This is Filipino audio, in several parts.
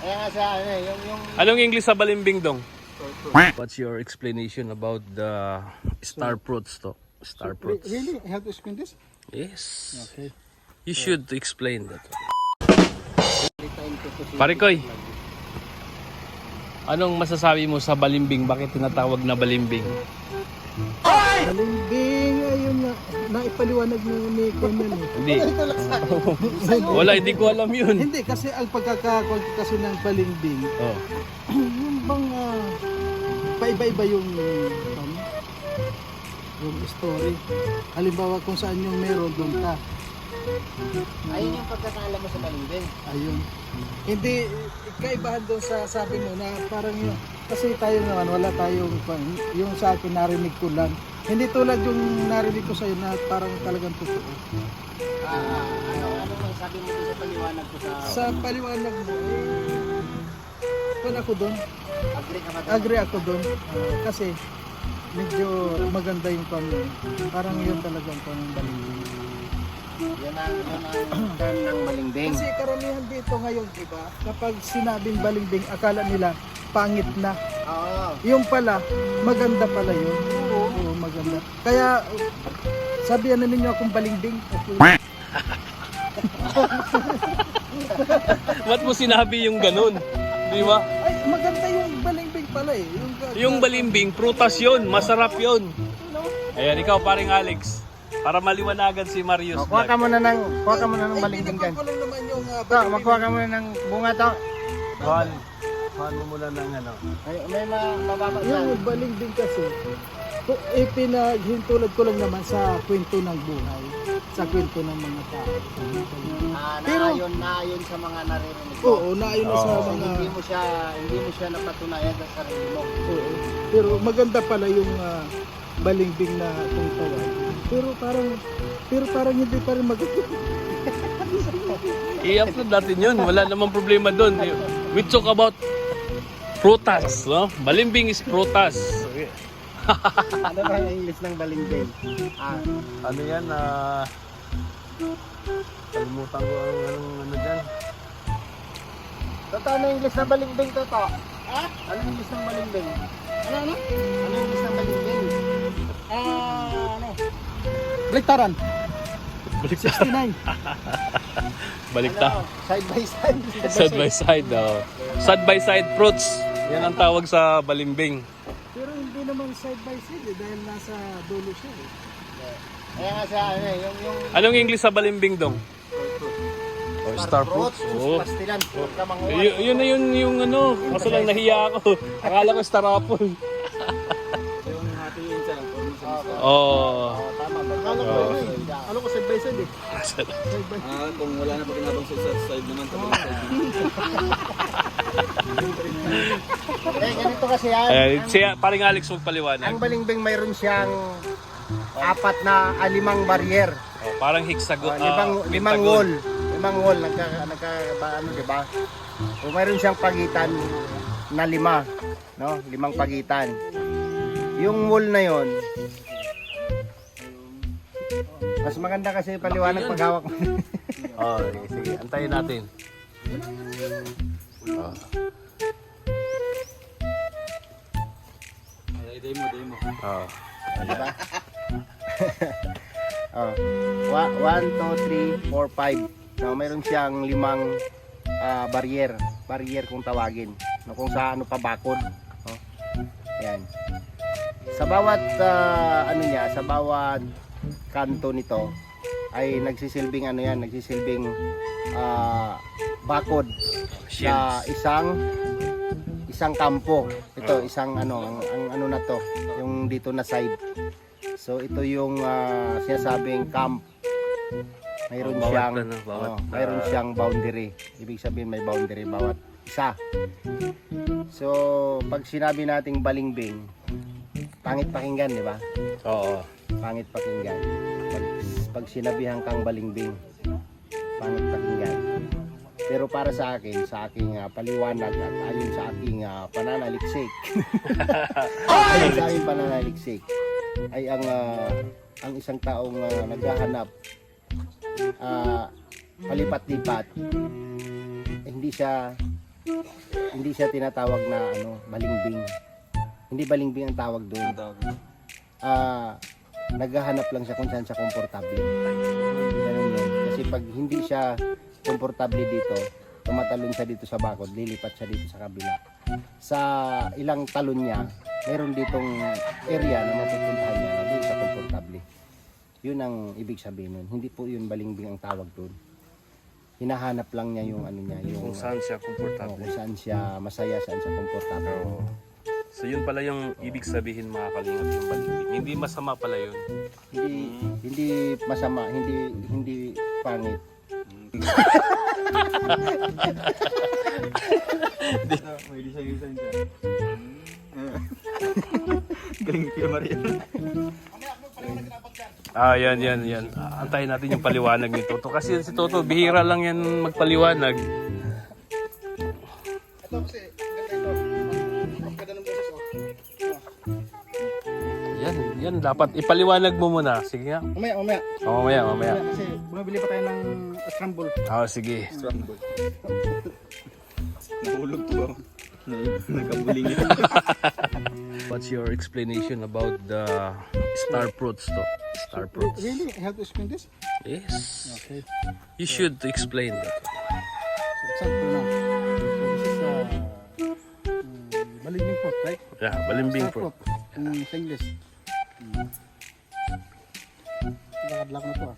Kaya nga sa ano yung Anong English sa balimbing dong? What's your explanation about the star fruits to? Star fruits. Really? I have to explain this? Yes. Okay. You should explain that. Pare Koy, anong masasabi mo sa balimbing? Bakit tinatawag na balimbing? Balimbing, ayun na. Naipaliwanag ni Conan eh. Hindi. Wala, hindi ko alam yun. Hindi, kasi ang pagkakakwento kasi ng balimbing, Oh. yung bang paiba-iba yung story. Halimbawa kung saan yung meron, doon ka. ayun yung pagkakaalam mo sa balimbing. Ayun. Hindi, kaibahan doon sa sabi mo na parang yun. Kasi tayo naman, wala tayong, yung sa akin narinig ko lang. Hindi tulad yung narinig ko sa'yo na parang talagang totoo. Ano sabi mo dun sa paliwanag ko Sa paliwanag mo, ako doon. agree ka ba doon? Agree ako doon. Kasi medyo maganda yung kanya. Parang yun talagang kanyang balimbing. Yun ang term ng balimbing. Kasi karamihan dito ngayon, di ba? Kapag sinabing balimbing, akala nila pangit na. Oo. Yung pala, maganda pala yun. Oo, maganda. Kaya, sabihan na ninyo akong balimbing. Okay. Ba't mo sinabi yung ganun? Di ba? Ay, maganda yung balimbing pala eh. Yung balimbing, prutas yun. Masarap yun. Ayan, ikaw paring Alex. Para maliwanagan si Marius. Kuha ka muna ng Ay, balimbing kan. ko lang naman yung To, magkuha ka muna ng bunga to. Kuhan mo muna ng ano. May mababa Yung balimbing kasi, ipinaghintulad ko lang naman sa kwento ng buhay. Sa kwento ng mga tao. Pero- naayon sa mga naririnig mo. Oo, naayon na sa Oo. mga... Hindi mo siya napatunayan sa sarili mo. Oo. Pero maganda pala yung balimbing na tungtawan. Pero parang hindi pa rin maganda. I-upload natin yun. Wala namang problema doon. We talk about prutas. No? Balimbing is prutas. Ano ba ang English ng balimbing? Ano yan? Kalimutan ko ang ano dyan. Totoo na English ng balimbing to. Ano English ng balimbing? Ano English ng balimbing? Baliktaran. Balikta. 69. Balikta. Side by side. Side by side. Side by side fruits. Yan ang tawag sa balimbing. Pero hindi naman side by side dahil nasa dulo siya eh. Kaya nga sa yung Anong English sa balimbing dong? Oh, star fruits. Oh. pastilan. Yun na yun yung ano. Kaso lang nahiya ako. Akala ko star apple. Yung hatiin siya lang. Oh. Tama. Ano ko side by side eh. Kung wala na pakinabang sa side naman, Ganito kasi yan. Siya, paring Alex magpaliwanag. Ang balimbing mayroon siyang apat na 5 barrier. Oh, parang hexagon. Limang wall. Limang wall. Ano, diba? So, mayroon siyang pagitan na 5. No? 5 pagitan. Yung wall na yon, mas maganda kasi paliwanag pag hawak mo. Oh, sige. Antayin natin. Oh. demo. Oh. Diba? Oh. 1, 2, 3, 4, 5. No, mayroon siyang 5 barrier kung tawagin. No, kung sa ano pa bakod. Oh. Yan. Sa bawat sa bawat kanto nito ay nagsisilbing bakod sa isang kampo. Ito isang ang ano na to, yung dito na side. So ito yung sinasabing camp. Mayroon siyang boundary. Ibig sabihin may boundary bawat isa. So pag sinabi nating balimbing, pangit pakinggan, di ba? Oo. Pangit pakinggan. Pag sinabihan kang balimbing, pangit pakinggan. Pero para sa aking paliwanag at ayon sa aking pananaliksik, ayon sa aking pananaliksik, ay ang isang taong naghahanap palipat-lipat, hindi siya hindi siya tinatawag na balimbing. Hindi balimbing ang tawag doon. Ang tawag dito. Naghahanap lang siya kung saan siya komportable. Ganun yun. Kasi pag hindi siya komportable dito, tumatalon siya dito sa bakod, lilipat siya dito sa kabila. Sa ilang talon niya, meron ditong area na mapupuntahan niya na doon sa komportable. Yun ang ibig sabihin nun. Hindi po yun balimbing ang tawag doon. Hinahanap lang niya yung yung Kung saan siya kung komportable. saan siya masaya, saan siya komportable. Oo. So yun pala yung ibig sabihin mga kalingap yung balimbing. Hindi masama pala yun. Hindi masama, hindi pangit. May design siya. Galing kay Maria. Yan. Antayin natin yung paliwanag ni Toto. Kasi si Toto, bihira lang yan magpaliwanag. Ito kasi, ganda ito. Ang ganda ng boses, Yan. Dapat ipaliwanag mo muna. Sige nga. Mamaya. Mamaya. Kasi bumibili pa tayo ng scramble. Sige. Scramble. Nahulog to ba? Nagkabuling yun. What's your explanation about the star fruits to? Star fruits. Really? I have to explain this? Yes. Okay. You should explain that. So, example na. So, this is balimbing fruit, right? Yeah, balimbing Star fruit. Sa English. Nakadlock na to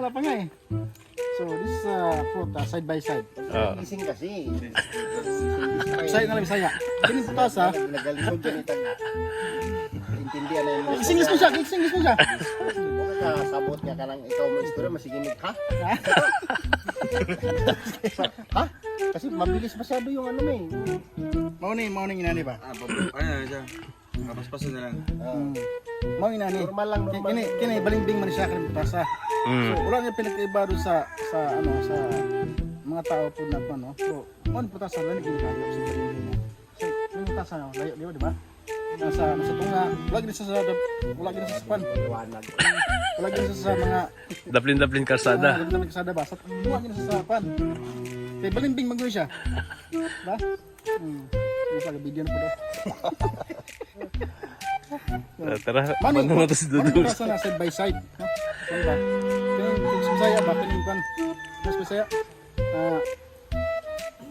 Wala pa nga eh. So this is fruit side by side. Gising kasi. Bisaya na lang Bisaya. Kining putas ha. Nagalisod dyan itang intindihan na yun. Isingis mo siya. Sabot niya ka lang ikaw mo istorya, masiginig, ha? Ha? Kasi mabilis masyado yung mo eh. Mauning inani ba? Ano na siya? Kapaspasan na lang. Mauning inani. Normal lang, normal. Kini balimbing man siya kining putas ha. So wala niya pinagkaiba doon sa mga tao po na ano. So, mo putas sa lanig yung tayo sa balimbing mo. So, yung putas layo di ba? Nasa tunga, wala din sa pan. Liwanag. Wala din sa mga Daplin karsada. Wala din sa ba? Sa tunga din sa pan. Kay balimbing magno siya. Ba? Yung sa video na po daw. Tara, manonood to si Dudul. Mano na side by side, no? Ano ba? Kung Bisaya ba kining kan? Mas Bisaya.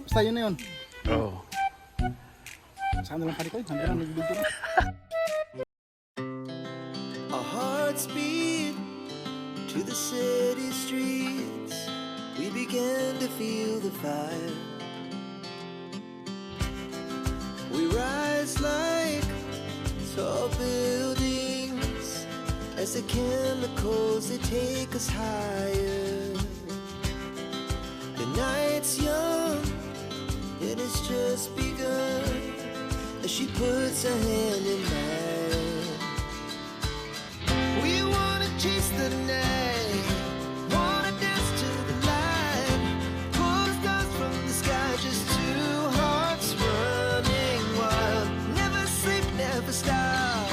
Basta yun na yun. Oh. Saan na lang pari ko? Hanggang ang nag-video na. Our hearts beat to the city streets. We began to feel the fire. We rise like tall buildings as the chemicals they take us higher. The night's young and it's just begun as she puts her hand in mine. We wanna chase the night, wanna dance to the light, pull stars from the sky, just two hearts running wild. Never sleep, never stop,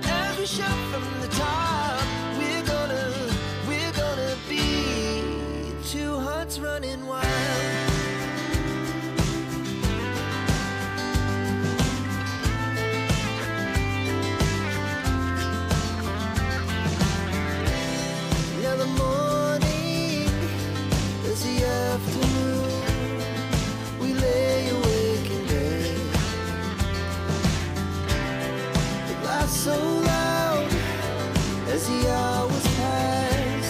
as we shout from the top. We're gonna be two hearts running wild. Now the morning is the afternoon. We lay awake in bed. The laughs so loud as the hours pass.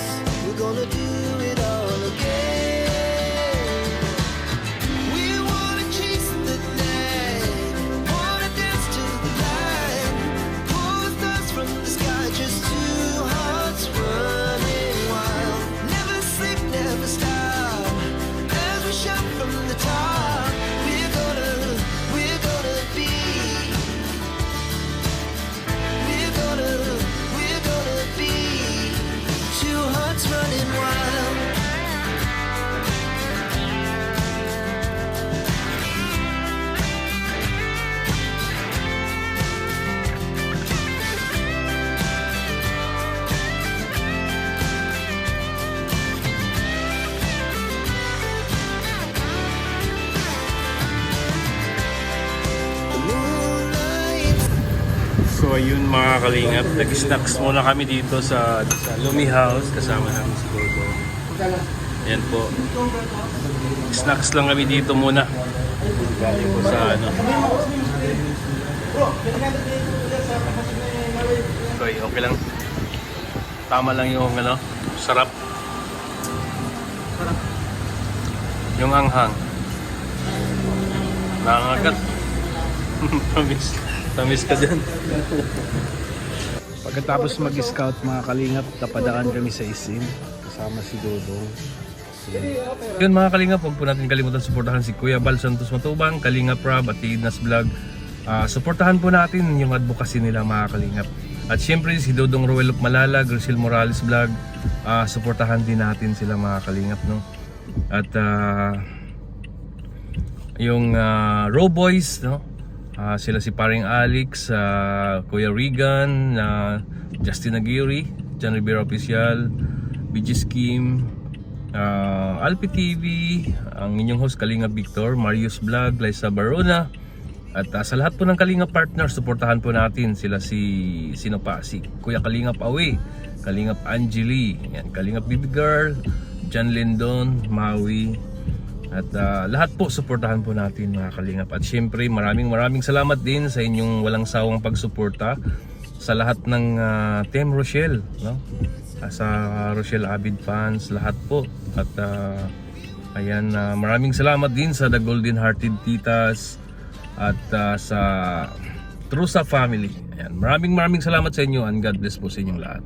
We're gonna do it all again. We wanna chase the night, wanna dance to the light, pull stars from the sky, just two hearts running wild. Never sleep, never stop, as we shout from the top. We're gonna be, we're gonna be two hearts running wild. So ayun mga kalingap, nag-snacks muna kami dito sa Lumi House kasama namin si Gogo. Ayan po. Snacks lang kami dito muna. Galing po sa ano. Okay lang. Tama lang yung ano, sarap. Yung anghang. Nangangagat. Tamis ka dyan. Pagkatapos mag-scout mga kalingap, napadaan kami sa Isin kasama si Dodong. Yun mga kalingap, huwag po natin kalimutan suportahan si Kuya Bal Santos Matubang, Kalingap Rob at Ignas Vlog. Suportahan po natin yung advocacy nila mga kalingap. At syempre si Dodong Roel of Malala, Grisel Morales Vlog, suportahan din natin sila mga kalingap, no? At yung Raw Boys, no? Sila si Paring Alex, Kuya Regan, Justin Aguirre, John Rivera Official, BG Scheme, Alpi TV, ang inyong host Kalinga Victor, Marius Vlog, Liza Barona, at sa lahat po ng Kalinga partners, suportahan po natin sila si Kuya Kalingap Awe, Kalingap Angeli, yan, Kalingap Baby Girl, John Lindon, Maui, at lahat po suportahan po natin mga kalingap. At syempre maraming salamat din sa inyong walang sawang pagsuporta sa lahat ng Team Rochelle, no? Sa Rochelle Avid fans, lahat po. At ayan, maraming salamat din sa The Golden Hearted Titas at sa Trusa family. Ayan, maraming salamat sa inyo and God bless po sa inyong lahat.